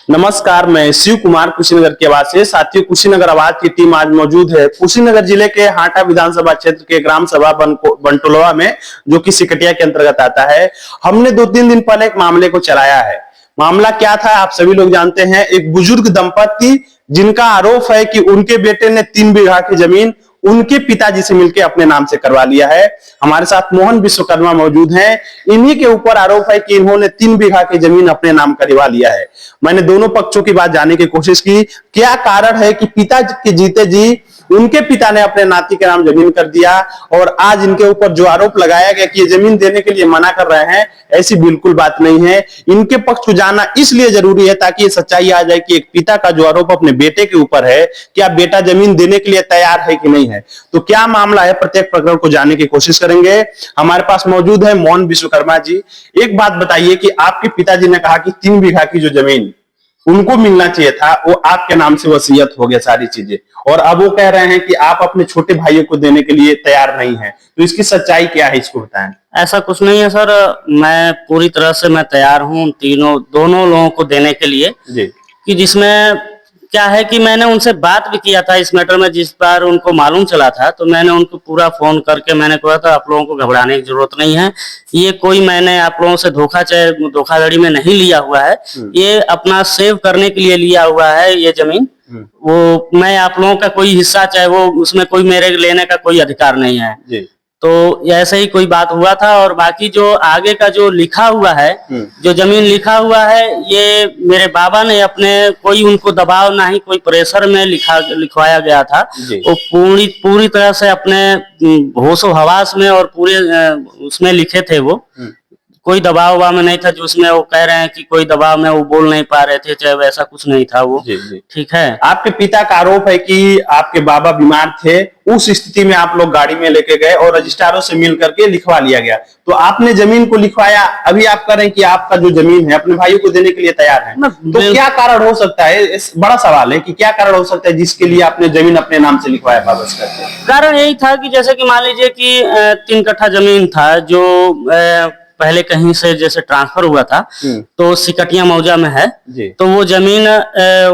नमस्कार, मैं शिव कुमार कुशीनगर के आवाज से। साथियों, कुशीनगर आवाज की टीम आज मौजूद है कुशीनगर जिले के हाटा विधानसभा क्षेत्र के ग्राम सभा बनटोलवा में, जो कि सिकटिया के अंतर्गत आता है। हमने 2-3 दिन पहले एक मामले को चलाया है। मामला क्या था आप सभी लोग जानते हैं। एक बुजुर्ग दंपति जिनका आरोप है कि उनके बेटे ने 3 बीघा की जमीन उनके पिताजी से मिलकर अपने नाम से करवा लिया है। हमारे साथ मोहन विश्वकर्मा मौजूद हैं। इन्हीं के ऊपर आरोप है कि इन्होंने 3 बीघा की जमीन अपने नाम करवा लिया है। मैंने दोनों पक्षों की बात जानने की कोशिश की। क्या कारण है कि पिता के जीते जी उनके पिता ने अपने नाती के नाम जमीन कर दिया, और आज इनके ऊपर जो आरोप लगाया गया कि ये जमीन देने के लिए मना कर रहे हैं, ऐसी बिल्कुल बात नहीं है। इनके पक्ष को जानना इसलिए जरूरी है ताकि ये सच्चाई आ जाए कि एक पिता का जो आरोप अपने बेटे के ऊपर है, क्या बेटा जमीन देने के लिए तैयार है कि नहीं है। तो क्या मामला है, प्रत्येक प्रकरण को जानने की कोशिश करेंगे। हमारे पास मौजूद है मोहन विश्वकर्मा जी। एक बात बताइए कि आपके पिताजी ने कहा कि 3 बीघा की जो जमीन उनको मिलना चाहिए था, वो आपके नाम से वसीयत हो गया सारी चीजें, और अब वो कह रहे हैं कि आप अपने छोटे भाइयों को देने के लिए तैयार नहीं है। तो इसकी सच्चाई क्या है, इसको बताएं। ऐसा कुछ नहीं है सर, मैं पूरी तरह से मैं तैयार हूँ दोनों लोगों को देने के लिए जी। कि जिसमें क्या है कि मैंने उनसे बात भी किया था इस मैटर में। जिस बार उनको मालूम चला था तो मैंने उनको पूरा फोन करके मैंने कहा था आप लोगों को घबराने की जरूरत नहीं है। ये कोई मैंने आप लोगों से धोखाधड़ी में नहीं लिया हुआ है। ये अपना सेव करने के लिए लिया हुआ है ये जमीन। वो मैं आप लोगों का कोई हिस्सा, चाहे वो उसमें कोई मेरे लेने का कोई अधिकार नहीं है जी। तो ऐसे ही कोई बात हुआ था। और बाकी जो आगे का जो लिखा हुआ है, जो जमीन लिखा हुआ है, ये मेरे बाबा ने अपने, कोई उनको दबाव ना ही कोई प्रेशर में लिखवाया गया था। वो पूरी तरह से अपने होशो हवास में और पूरे उसमें लिखे थे। वो कोई दबाव में नहीं था जो उसमें वो कह रहे हैं कि कोई दबाव में वो बोल नहीं पा रहे थे, चाहे वैसा कुछ नहीं था वो। ठीक है। आपके पिता का आरोप है कि आपके बाबा बीमार थे, उस स्थिति में आप लोग गाड़ी में लेके गए और रजिस्ट्रारों से मिल करके लिखवा लिया गया। तो आपने जमीन को लिखवाया, अभी आप कह रहे हैं कि आपका जो जमीन है अपने भाइयों को देने के लिए तैयार है। तो क्या कारण हो सकता है, बड़ा सवाल है कि क्या कारण हो सकता है जिसके लिए आपने जमीन अपने नाम से लिखवाया वापस करके। कारण यही था कि जैसे कि मान लीजिए कि 3 कट्ठा जमीन था जो पहले कहीं से जैसे ट्रांसफर हुआ था, तो सिकटिया मौजा में है। तो वो जमीन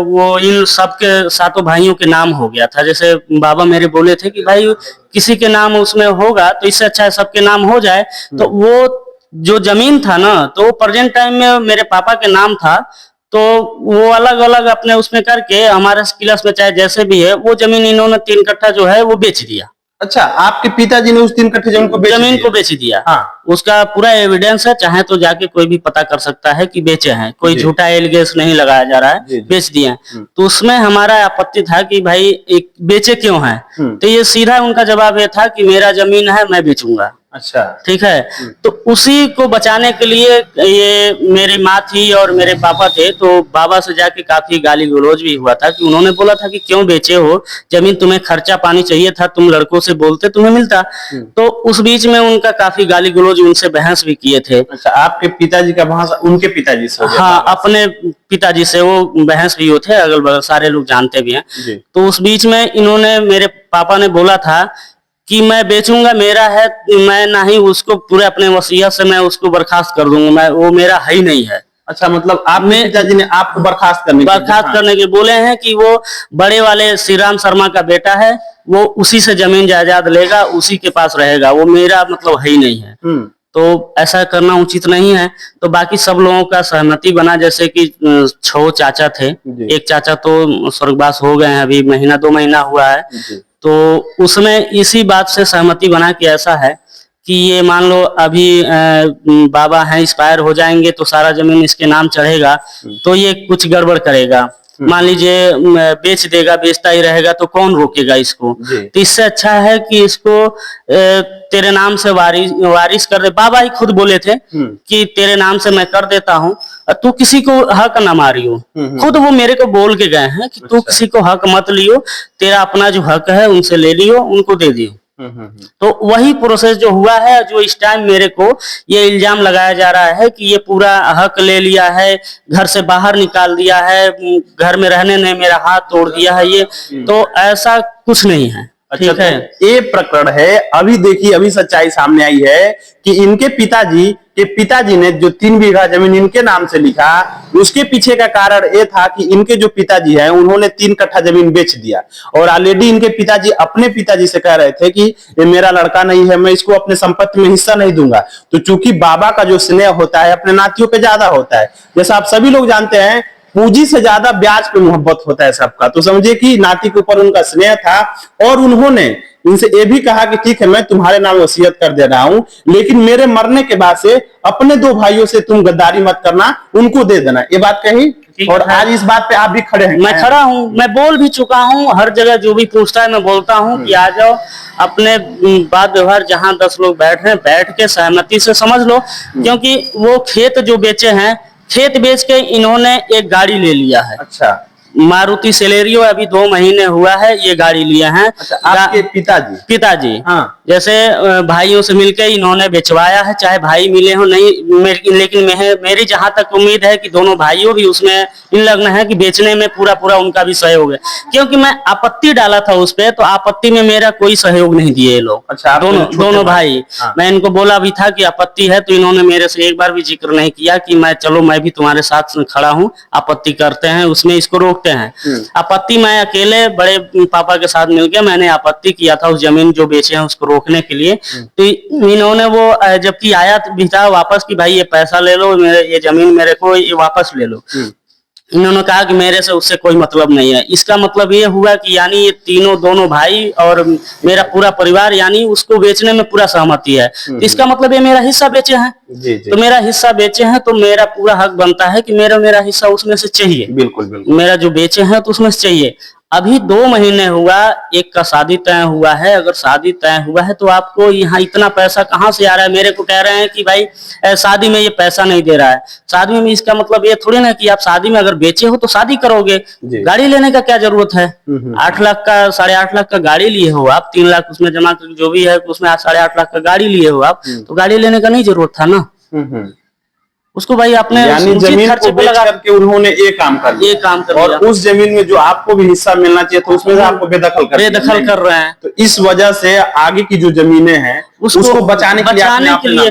वो इन सबके 7 भाइयों के नाम हो गया था। जैसे बाबा मेरे बोले थे कि भाई किसी के नाम उसमें होगा तो इससे अच्छा है सबके नाम हो जाए। तो वो जो जमीन था ना, तो प्रेजेंट टाइम में मेरे पापा के नाम था। तो वो अलग अलग अपने उसमें करके हमारे किलस में चाहे जैसे भी है, वो जमीन इन्होंने 3 कट्ठा जो है वो बेच दिया। अच्छा, आपके पिताजी ने उस 3 कट्ठे जमीन को बेच दिया। हाँ, उसका पूरा एविडेंस है, चाहे तो जाके कोई भी पता कर सकता है कि बेचे हैं। कोई झूठा एलिगेशन नहीं लगाया जा रहा है, बेच दिए हैं। तो उसमें हमारा आपत्ति था कि भाई एक बेचे क्यों है। तो ये सीधा उनका जवाब ये था कि मेरा जमीन है, मैं बेचूंगा। अच्छा, ठीक है। तो उसी को बचाने के लिए ये मेरी माँ थी और मेरे पापा थे। तो बाबा से जाके काफी गाली गलौज भी हुआ था कि उन्होंने बोला था कि क्यों बेचे हो जमीन, तुम्हें खर्चा पानी चाहिए था, तुम लड़कों से बोलते तुम्हें मिलता। तो उस बीच में उनका काफी गाली गलौज, उनसे बहस भी किए थे। अच्छा, आपके पिताजी का बहस उनके पिताजी से? हाँ, अपने पिताजी से वो बहस भी होते, अगल बगल सारे लोग जानते भी हैं। तो उस बीच में इन्होंने, मेरे पापा ने बोला था कि मैं बेचूंगा, मेरा है, मैं ना ही उसको पूरे अपने वसीयत से मैं उसको बर्खास्त कर दूंगा, मैं वो मेरा है ही नहीं है। अच्छा, मतलब आपने पिताजी ने आपको बर्खास्त करने के बोले हैं कि वो बड़े वाले श्री राम शर्मा का बेटा है, वो उसी से जमीन जायदाद लेगा, उसी के पास रहेगा, वो मेरा मतलब है ही नहीं है। तो ऐसा करना उचित नहीं है। तो बाकी सब लोगों का सहमति बना, जैसे कि 6 चाचा थे। एक चाचा तो स्वर्गवास हो गए हैं, अभी 1-2 महीना हुआ है। तो उसमें इसी बात से सहमति बना कि ऐसा है कि ये मान लो अभी बाबा हैं, एक्सपायर हो जाएंगे तो सारा जमीन इसके नाम चढ़ेगा, तो ये कुछ गड़बड़ करेगा। मान लीजिए बेच देगा, बेचता ही रहेगा, तो कौन रोकेगा इसको। तो इससे अच्छा है कि इसको तेरे नाम से वारिस कर दे। बाबा ही खुद बोले थे कि तेरे नाम से मैं कर देता हूँ, तू किसी को हक ना मारियो। खुद वो मेरे को बोल के गए हैं कि तू किसी को हक मत लियो, तेरा अपना जो हक है उनसे ले लियो, उनको दे दियो। तो वही प्रोसेस जो हुआ है, जो इस टाइम मेरे को ये इल्जाम लगाया जा रहा है कि ये पूरा हक ले लिया है, घर से बाहर निकाल दिया है, घर में रहने नहीं मेरा हाथ तोड़ दिया है, ये तो ऐसा कुछ नहीं है। अच्छा, ठीक है। तो ये प्रकरण है। अभी देखिए, अभी सच्चाई सामने आई है कि इनके पिताजी ने जो 3 बीघा जमीन इनके नाम से लिखा, उसके पीछे का कारण ये था कि इनके जो पिताजी हैं उन्होंने 3 कट्ठा जमीन बेच दिया और ऑलरेडी इनके पिताजी अपने पिताजी से कह रहे थे कि ये मेरा लड़का नहीं है, मैं इसको अपने संपत्ति में हिस्सा नहीं दूंगा। तो चूंकि बाबा का जो स्नेह होता है अपने नातियों पे ज्यादा होता है, जैसा आप सभी लोग जानते हैं, पूंजी से ज्यादा ब्याज पे मोहब्बत होता है सबका। तो समझिए कि नाती के ऊपर उनका स्नेह था और उन्होंने इनसे ये भी कहा कि ठीक है, मैं तुम्हारे नाम वसीयत कर दे रहा हूं, लेकिन मेरे मरने के बाद से अपने 2 भाइयों से तुम गद्दारी मत करना, उनको दे देना। ये बात कही और आज इस बात पे आप भी खड़े हैं। मैं खड़ा हूँ, मैं बोल भी चुका हूँ, हर जगह जो भी पूछता है मैं बोलता हूँ कि आ जाओ, अपने बात व्यवहार जहाँ 10 लोग बैठ रहे हैं बैठ के सहमति से समझ लो। क्योंकि वो खेत जो बेचे हैं, खेत बेच के इन्होंने एक गाड़ी ले लिया है। अच्छा, मारुति सेलेरियो, अभी 2 महीने हुआ है ये गाड़ी लिए हैं। अच्छा, आपके पिताजी? हाँ, जैसे भाइयों से मिलकर इन्होंने बेचवाया है, चाहे भाई मिले हो नहीं, लेकिन मेरी जहां तक उम्मीद है कि दोनों भाइयों भी उसमें संलग्न है कि बेचने में पूरा उनका भी सहयोग है। क्योंकि मैं आपत्ति डाला था उस पे, तो आपत्ति में मेरा कोई सहयोग नहीं दिए ये लोग। अच्छा, दोनों भाई। हाँ। मैं इनको बोला भी था कि आपत्ति है, तो इन्होंने मेरे से एक बार भी जिक्र नहीं किया कि मैं भी तुम्हारे साथ खड़ा हूँ, आपत्ति करते हैं उसमें, इसको रोकते हैं। आपत्ति मैं अकेले बड़े पापा के साथ मिलकर मैंने आपत्ति किया था उस जमीन जो बेचे हैं उसको रोकने के लिए। तो इन्होंने वो जबकि आया भी था वापस कि भाई ये पैसा ले लो, ये जमीन मेरे को ये वापस ले लो। इन्होंने कहा कि मेरे से उससे कोई मतलब नहीं है। इसका मतलब ये हुआ कि यानी ये दोनों भाई और मेरा पूरा परिवार यानी उसको बेचने में पूरा सहमति है। तो इसका मतलब ये मेरा हिस्सा बेचे हैं। तो मेरा हिस्सा बेचे हैं तो मेरा पूरा हक बनता है कि मेरा हिस्सा उसमें से चाहिए। बिल्कुल। मेरा जो बेचे हैं तो उसमें से चाहिए। अभी 2 महीने हुआ, एक का शादी तय हुआ है। अगर शादी तय हुआ है तो आपको यहाँ इतना पैसा कहाँ से आ रहा है? मेरे को कह रहे हैं कि भाई शादी में ये पैसा नहीं दे रहा है। शादी में इसका मतलब ये थोड़ी ना कि आप शादी में अगर बेचे हो तो शादी करोगे। गाड़ी लेने का क्या जरूरत है? 8 लाख का 8.5 लाख का गाड़ी लिए हो आप, 3 लाख उसमें जमा कर जो भी है उसमें 8.5 लाख का गाड़ी लिए हो आप, तो गाड़ी लेने का नहीं जरूरत था ना। उसको भाई अपने यानी जमीन को बेच करके उन्होंने ये काम कर दिया और उस जमीन में जो आपको भी हिस्सा मिलना चाहिए तो उसमें से आपको बेदखल कर रहे हैं। तो इस वजह से आगे की जो जमीनें हैं उसको बचाने के लिए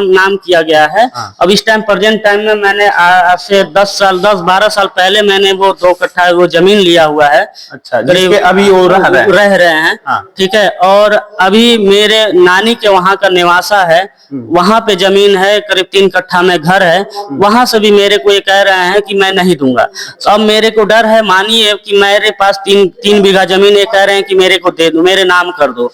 नाम किया गया है। अब इस टाइम प्रेजेंट टाइम में मैंने आज से 10-12 साल पहले मैंने वो 2 कट्ठा वो जमीन लिया हुआ है। अच्छा, जिसपे अभी वो रह रहे हैं। ठीक है। और अभी मेरे नानी के वहाँ का निवासा है, वहाँ पे जमीन है, करीब 3 कट्ठा में घर है। वहां से भी मेरे को ये कह रहे हैं कि मैं नहीं दूंगा। तो अब मेरे को डर है, मानिए कि मेरे पास 3 बीघा जमीन, ये कह रहे हैं कि मेरे को दे दो, मेरे नाम कर दो।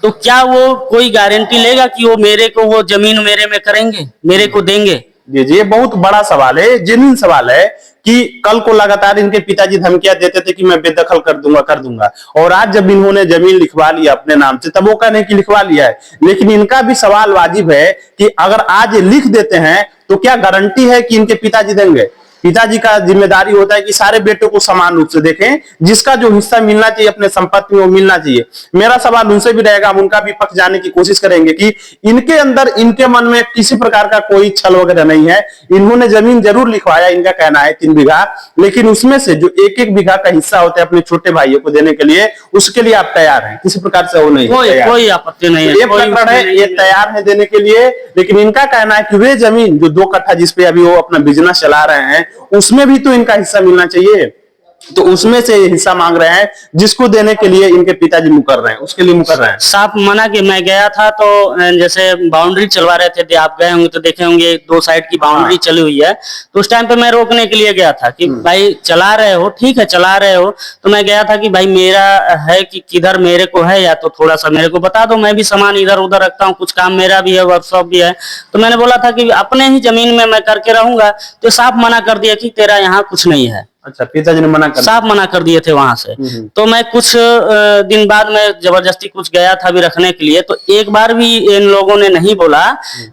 तो क्या वो कोई गारंटी लेगा कि वो मेरे को वो जमीन मेरे में करेंगे, मेरे को देंगे? जी, ये बहुत बड़ा सवाल है, जेन्युइन सवाल है कि कल को लगातार इनके पिताजी धमकियां देते थे कि मैं बेदखल कर दूंगा, और आज जब इन्होंने जमीन लिखवा लिया अपने नाम से तब वो कहने की लिखवा लिया है। लेकिन इनका भी सवाल वाजिब है कि अगर आज लिख देते हैं तो क्या गारंटी है कि इनके पिताजी देंगे? पिताजी का जिम्मेदारी होता है कि सारे बेटों को समान रूप से देखें, जिसका जो हिस्सा मिलना चाहिए अपने संपत्ति में वो मिलना चाहिए। मेरा सवाल उनसे भी रहेगा, हम उनका भी पक्ष जाने की कोशिश करेंगे कि इनके अंदर, इनके मन में किसी प्रकार का कोई छल वगैरह नहीं है। इन्होंने जमीन जरूर लिखवाया, इनका कहना है 3 बीघा, लेकिन उसमें से जो 1-1 बीघा का हिस्सा होता है अपने छोटे भाइयों को देने के लिए, उसके लिए आप तैयार हैं? किसी प्रकार से वो नहीं, कोई आपत्ति नहीं है। ये प्रकरण है, ये तैयार है देने के लिए। लेकिन इनका कहना है कि वे जमीन जो 2 कट्ठा जिसपे अभी वो अपना बिजनेस चला रहे हैं उसमें भी तो इनका हिस्सा मिलना चाहिए। तो उसमें से हिस्सा मांग रहे हैं, जिसको देने के लिए इनके पिताजी मुकर रहे हैं, उसके लिए मुकर रहे हैं। साफ मना कि मैं गया था तो जैसे बाउंड्री चलवा रहे थे, आप गए होंगे तो देखे होंगे 2 साइड की बाउंड्री चली हुई है। तो उस टाइम पे मैं रोकने के लिए गया था कि भाई चला रहे हो, ठीक है चला रहे हो। तो मैं गया था कि भाई मेरा है कि किधर मेरे को है, या तो थोड़ा सा मेरे को बता दो, मैं भी सामान इधर उधर रखता हूँ, कुछ काम मेरा भी है, वर्कशॉप भी है। तो मैंने बोला था कि अपने ही जमीन में मैं करके रहूंगा। तो साफ मना कर दिया कि तेरा यहाँ कुछ नहीं है। अच्छा, पिताजी ने साफ मना कर दिए थे वहां से। तो मैं कुछ दिन बाद में जबरदस्ती कुछ गया था भी रखने के लिए, तो एक बार भी इन लोगों ने नहीं बोला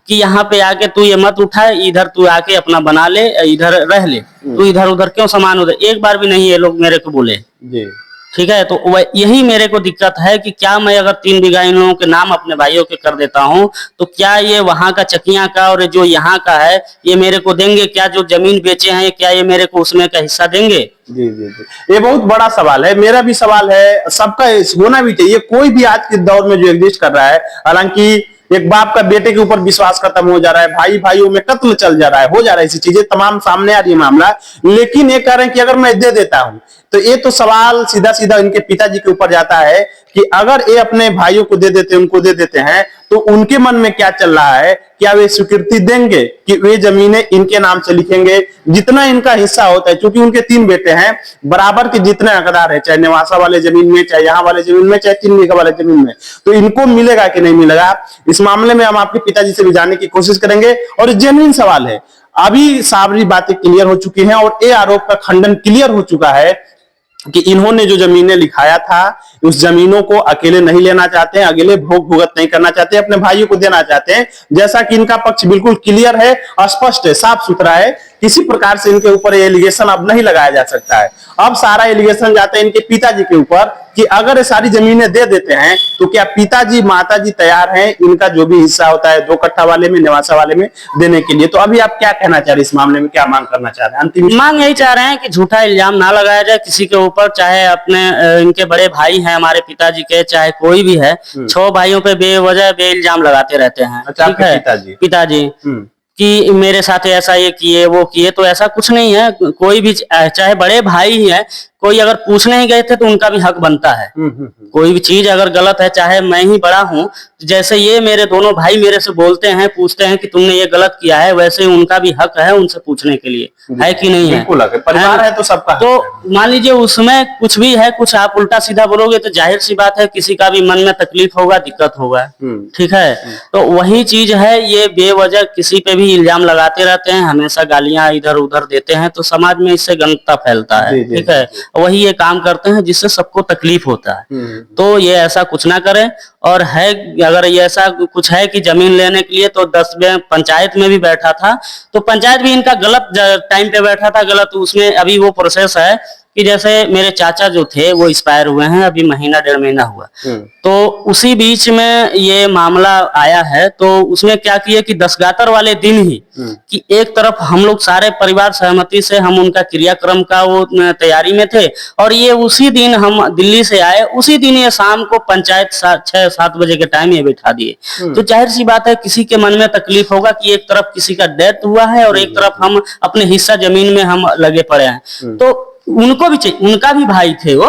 कि यहाँ पे आके तू ये मत उठा, इधर तू आके अपना बना ले, इधर रह ले, तू इधर उधर क्यों सामान उधर, एक बार भी नहीं ये लोग मेरे को बोले। जी। ठीक है, तो यही मेरे को दिक्कत है कि क्या मैं अगर 3 बीघा इन लोगों के नाम अपने भाइयों के कर देता हूँ तो क्या ये वहां का चकिया का और जो यहाँ का है ये मेरे को देंगे? क्या जो जमीन बेचे हैं क्या ये मेरे को उसमें का हिस्सा देंगे? जी जी जी, ये बहुत बड़ा सवाल है, मेरा भी सवाल है, सबका होना भी चाहिए। कोई भी आज के दौर में जो एग्जिस्ट कर रहा है, हालांकि एक बाप का बेटे के ऊपर विश्वास खत्म हो जा रहा है, भाई भाइयों में कत्ल चल जा रहा है, हो जा रहा है, ऐसी चीजें तमाम सामने आ रही है मामला। लेकिन ये कह रहे हैं कि अगर मैं दे देता हूं तो ये तो सवाल सीधा सीधा इनके पिताजी के ऊपर जाता है कि अगर ये अपने भाइयों को दे देते, उनको दे देते हैं तो उनके मन में क्या चल रहा है, क्या वे स्वीकृति देंगे कि वे जमीनें इनके नाम से लिखेंगे? जितना इनका हिस्सा होता है, क्योंकि उनके 3 बेटे हैं, बराबर के जितने हकदार है, चाहे नेवासा वाले जमीन में, चाहे यहाँ वाले जमीन में, चाहे 3 बीघा वाले जमीन में, तो इनको मिलेगा कि नहीं मिलेगा, इस मामले में हम आपके पिताजी से भी जानने की कोशिश करेंगे। और जेन्युइन सवाल है, अभी सारी बातें क्लियर हो चुकी हैं और ये आरोप का खंडन क्लियर हो चुका है कि इन्होंने जो जमीनें लिखाया था उस जमीनों को अकेले नहीं लेना चाहते हैं, अकेले भोग भुगत नहीं करना चाहते, अपने भाइयों को देना चाहते हैं। जैसा कि इनका पक्ष बिल्कुल क्लियर है, स्पष्ट है, साफ सुथरा है, किसी प्रकार से इनके ऊपर एलिगेशन अब नहीं लगाया जा सकता है। अब सारा एलिगेशन जाता है इनके पिताजी के ऊपर कि अगर ये सारी जमीनें दे देते हैं तो क्या पिताजी माताजी तैयार हैं इनका जो भी हिस्सा होता है 2 कट्ठा वाले में, नेवासा वाले में देने के लिए? तो अभी आप क्या कहना चाह रहे हैं इस मामले में, क्या मांग करना चाह रहे हैं? अंतिम मांग यही चाह रहे हैं कि झूठा इल्जाम ना लगाया जाए किसी के ऊपर, चाहे अपने इनके बड़े भाई हैं हमारे पिताजी के, चाहे कोई भी है। 6 भाइयों पे बेवजह बे इल्जाम लगाते रहते हैं। अच्छा, ठीक है, पिताजी कि मेरे साथ ऐसा ये किए वो किए, तो ऐसा कुछ नहीं है। कोई भी चाहे बड़े भाई ही है, कोई अगर पूछने ही गए थे तो उनका भी हक बनता है। कोई भी चीज अगर गलत है, चाहे मैं ही बड़ा हूँ, जैसे ये मेरे दोनों भाई मेरे से बोलते हैं, पूछते हैं कि तुमने ये गलत किया है, वैसे ही उनका भी हक है उनसे पूछने के लिए, है कि नहीं है? परिवार है तो सबका। तो मान लीजिए उसमें कुछ भी है, कुछ आप उल्टा सीधा बोलोगे तो जाहिर सी बात है किसी का भी मन में तकलीफ होगा, दिक्कत होगा। ठीक है, तो वही चीज है, ये बेवजह किसी पे भी इल्जाम लगाते रहते हैं, हमेशा गालियां इधर उधर देते हैं, तो समाज में इससे गंदता फैलता है। ठीक है, वही ये काम करते हैं जिससे सबको तकलीफ होता है। तो ये ऐसा कुछ ना करें। और है अगर ये ऐसा कुछ है कि जमीन लेने के लिए, तो 10 में पंचायत में भी बैठा था, तो पंचायत भी इनका गलत टाइम पे बैठा था, गलत उसमें अभी वो प्रोसेस है कि जैसे मेरे चाचा जो थे वो एक्सपायर हुए हैं, अभी महीना 1.5 महीना हुआ, तो उसी बीच में ये मामला आया है। तो उसमें क्या किए कि 10 गातर वाले दिन ही कि एक तरफ हम लोग सारे परिवार सहमति से हम उनका क्रियाक्रम का वो तैयारी में थे, और ये उसी दिन हम दिल्ली से आए, उसी दिन ये शाम को पंचायत 6-7 बजे के टाइम ये बैठा दिए। तो जाहिर सी बात है किसी के मन में तकलीफ होगा कि एक तरफ किसी का डेथ हुआ है और एक तरफ हम अपने हिस्सा जमीन में हम लगे पड़े हैं। तो उनको भी चाहिए, उनका भी भाई थे वो,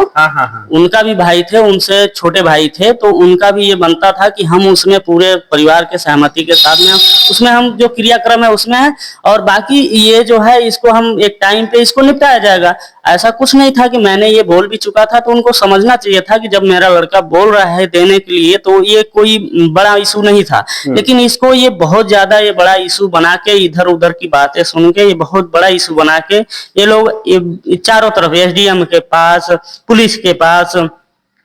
उनका भी भाई थे, उनसे छोटे भाई थे, तो उनका भी ये बनता था कि हम उसमें पूरे परिवार के सहमति के साथ में उसमें हम जो क्रियाक्रम है उसमें है, और बाकी ये जो है इसको हम एक टाइम पे इसको निपटाया जाएगा। ऐसा कुछ नहीं था कि मैंने ये बोल भी चुका था, तो उनको समझना चाहिए था कि जब मेरा लड़का बोल रहा है देने के लिए तो ये कोई बड़ा इशू नहीं था। लेकिन इसको ये बहुत ज्यादा ये बड़ा इशू बना के, इधर उधर की बातें सुन के ये बहुत बड़ा इशू बना के ये लोग चारों तरफ एसडीएम के पास, पुलिस के पास,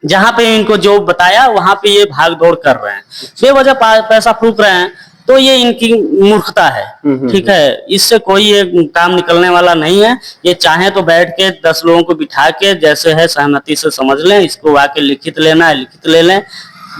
जहां पे इनको जो बताया वहां पे ये भाग दौड़ कर रहे हैं, बेवजह पैसा फूंक रहे हैं। तो ये इनकी मूर्खता है। ठीक है, इससे कोई ये काम निकलने वाला नहीं है। ये चाहे तो बैठ के 10 लोगों को बिठा के जैसे है सहमति से समझ लें, इसको आके लिखित लेना है लिखित ले लें,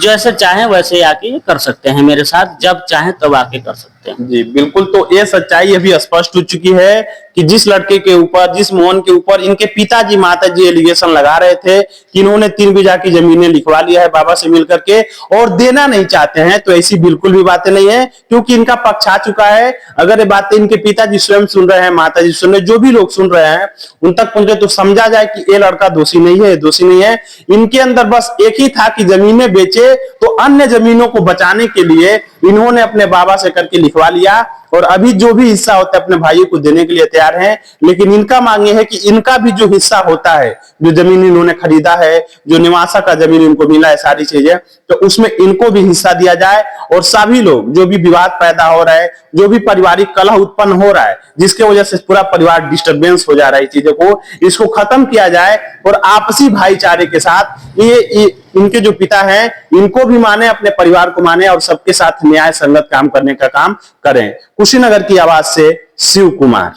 जैसे चाहे वैसे आके ये कर सकते हैं मेरे साथ, जब चाहे तब आके कर सकते हैं। जी बिल्कुल, तो ये सच्चाई अभी स्पष्ट हो चुकी है कि जिस लड़के के ऊपर, जिस मोहन के ऊपर इनके पिताजी माताजी एलिगेशन लगा रहे थे कि इन्होंने 3 बीघा की जमीनें लिखवा लिया है बाबा से मिलकर के और देना नहीं चाहते हैं, तो ऐसी बिल्कुल भी बातें नहीं है, क्योंकि इनका पक्ष आ चुका है। अगर ये बातें इनके पिताजी स्वयं सुन रहे हैं, माताजी सुन रहे हैं, जो भी लोग सुन रहे हैं उन तक पहुंचे तो समझा जाए कि ये लड़का दोषी नहीं है, दोषी नहीं है। इनके अंदर बस एक ही था कि जमीनें बेचे, तो अन्य जमीनों को बचाने के लिए इन्होंने अपने बाबा से करके लिखवा लिया, और अभी जो भी हिस्सा होता है अपने भाइयों को देने के लिए तैयार हैं। लेकिन इनका मांग ये है कि इनका भी जो हिस्सा होता है, जो जमीन इन्होंने खरीदा है, जो निवासा का जमीन इनको मिला है, सारी चीजें, तो उसमें इनको भी हिस्सा दिया जाए। और सभी लोग, जो भी विवाद पैदा हो रहा है, जो भी पारिवारिक कलह उत्पन्न हो रहा है, जिसके वजह से पूरा परिवार डिस्टर्बेंस हो जा रहा है, चीजों को इसको खत्म किया जाए और आपसी भाईचारे के साथ ये इनके जो पिता हैं इनको भी माने, अपने परिवार को माने और सबके साथ न्याय संगत काम करने का काम करें। कुशीनगर की आवाज से शिव कुमार।